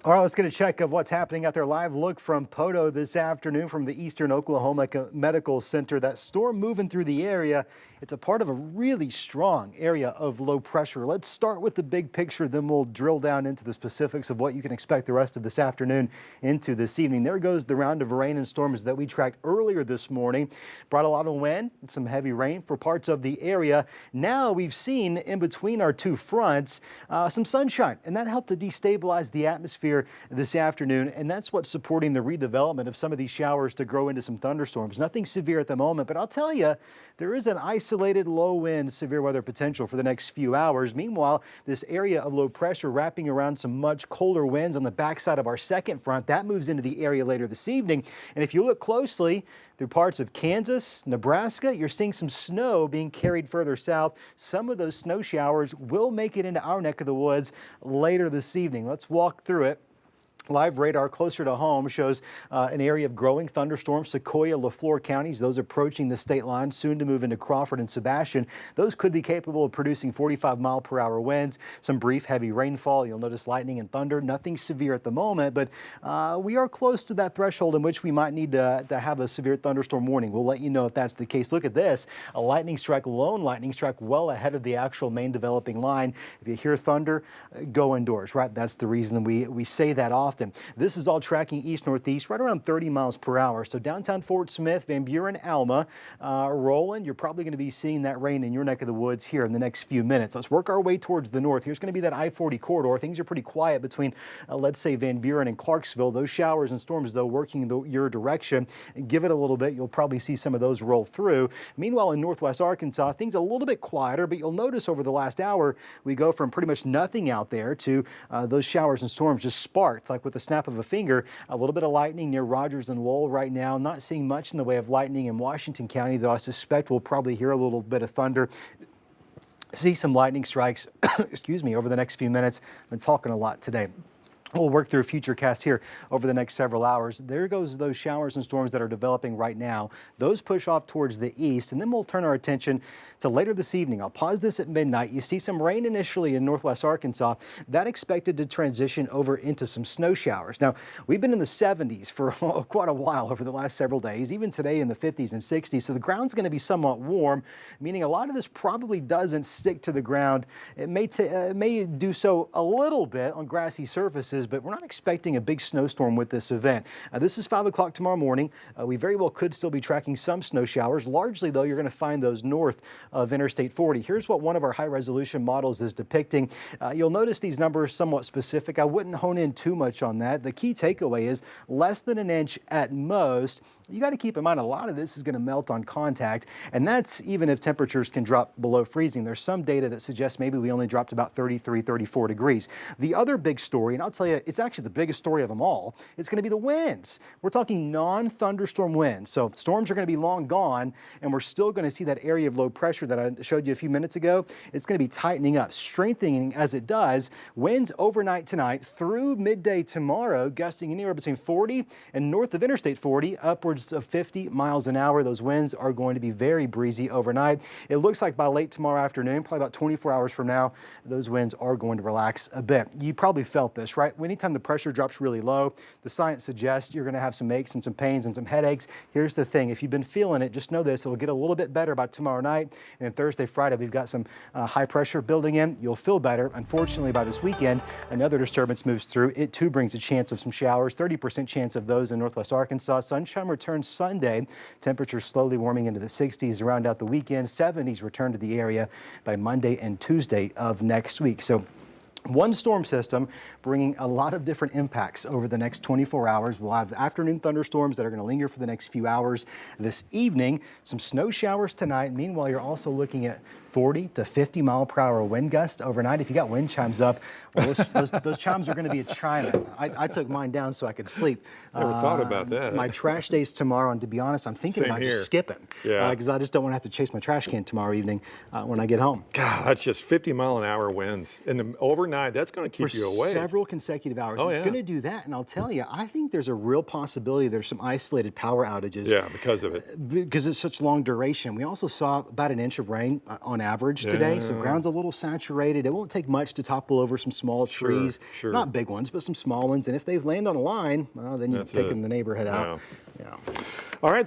All right, let's get a check of what's happening out there. Live look from Poteau this afternoon from the Eastern Oklahoma Medical Center. That storm moving through the area. It's a part of a really strong area of low pressure. Let's start with the big picture, then we'll drill down into the specifics of what you can expect the rest of this afternoon into this evening. There goes the round of rain and storms that we tracked earlier this morning. Brought a lot of wind and some heavy rain for parts of the area. Now we've seen in between our two fronts some sunshine, and that helped to destabilize the atmosphere this afternoon, and that's what's supporting the redevelopment of some of these showers to grow into some thunderstorms. Nothing severe at the moment, but I'll tell you, there is an isolated low wind severe weather potential for the next few hours. Meanwhile, this area of low pressure wrapping around some much colder winds on the backside of our second front, that moves into the area later this evening. And if you look closely through parts of Kansas, Nebraska, you're seeing some snow being carried further south. Some of those snow showers will make it into our neck of the woods later this evening. Let's walk through it. Live radar closer to home shows an area of growing thunderstorms, Sequoia, LaFleur counties, those approaching the state line, soon to move into Crawford and Sebastian. Those could be capable of producing 45-mile-per-hour winds, some brief heavy rainfall. You'll notice lightning and thunder, nothing severe at the moment, but we are close to that threshold in which we might need to have a severe thunderstorm warning. We'll let you know if that's the case. Look at this, a lightning strike, lone lightning strike well ahead of the actual main developing line. If you hear thunder, go indoors, right? That's the reason we say that often. This is all tracking east-northeast, right around 30 miles per hour. So downtown Fort Smith, Van Buren, Alma, Roland, you're probably going to be seeing that rain in your neck of the woods here in the next few minutes. Let's work our way towards the north. Here's going to be that I-40 corridor. Things are pretty quiet between, let's say, Van Buren and Clarksville. Those showers and storms, though, working in your direction. Give it a little bit. You'll probably see some of those roll through. Meanwhile, in northwest Arkansas, things a little bit quieter, but you'll notice over the last hour, we go from pretty much nothing out there to those showers and storms just sparked, like with the snap of a finger. A little bit of lightning near Rogers and Lowell right now. Not seeing much in the way of lightning in Washington County, though I suspect we'll probably hear a little bit of thunder. See some lightning strikes, excuse me, over the next few minutes. I've been talking a lot today. We'll work through a future cast here over the next several hours. There goes those showers and storms that are developing right now. Those push off towards the east, and then we'll turn our attention to later this evening. I'll pause this at midnight. You see some rain initially in northwest Arkansas. That expected to transition over into some snow showers. Now, we've been in the 70s for quite a while over the last several days, even today in the 50s and 60s. So the ground's going to be somewhat warm, meaning a lot of this probably doesn't stick to the ground. It may do so a little bit on grassy surfaces, but we're not expecting a big snowstorm with this event. This is 5 o'clock tomorrow morning. We very well could still be tracking some snow showers. Largely, though, you're going to find those north of Interstate 40. Here's what one of our high-resolution models is depicting. You'll notice these numbers somewhat specific. I wouldn't hone in too much on that. The key takeaway is less than an inch at most. You got to keep in mind a lot of this is going to melt on contact, and that's even if temperatures can drop below freezing. There's some data that suggests maybe we only dropped about 33, 34 degrees. The other big story, and I'll tell you, it's actually the biggest story of them all, it's going to be the winds. We're talking non-thunderstorm winds. So storms are going to be long gone, and we're still going to see that area of low pressure that I showed you a few minutes ago. It's going to be tightening up, strengthening as it does. Winds overnight tonight through midday tomorrow, gusting anywhere between 40 and north of Interstate 40, upwards of 50 miles an hour. Those winds are going to be very breezy overnight. It looks like by late tomorrow afternoon, probably about 24 hours from now, those winds are going to relax a bit. You probably felt this, right? Anytime the pressure drops really low, the science suggests you're going to have some aches and some pains and some headaches. Here's the thing. If you've been feeling it, just know this. It'll get a little bit better by tomorrow night. And then Thursday, Friday, we've got some high pressure building in. You'll feel better. Unfortunately, by this weekend, another disturbance moves through. It too brings a chance of some showers, 30% chance of those in northwest Arkansas. Sunshine returns Sunday. Temperatures slowly warming into the 60s to round out the weekend. 70s return to the area by Monday and Tuesday of next week. So one storm system bringing a lot of different impacts over the next 24 hours. We'll have afternoon thunderstorms that are going to linger for the next few hours this evening. Some snow showers tonight. Meanwhile, you're also looking at 40 to 50 mile per hour wind gust overnight. If you got wind chimes up, well, those chimes are going to be a chiming. I took mine down so I could sleep. Never thought about that. My trash day's tomorrow, and to be honest, I'm thinking about just skipping. Yeah. Because I just don't want to have to chase my trash can tomorrow evening when I get home. God, that's just 50-mile-an-hour winds. And the overnight, that's going to keep you awake. For several consecutive hours. Oh, it's yeah. going to do that. And I'll tell you, I think there's a real possibility there's some isolated power outages. Yeah, because of it. Because it's such long duration. We also saw about an inch of rain on average today, so Yeah. ground's a little saturated. It won't take much to topple over some small trees, sure. not big ones, but some small ones. And if they land on a line, well, then you've That's taken it. the neighborhood out. Yeah. Yeah. All right.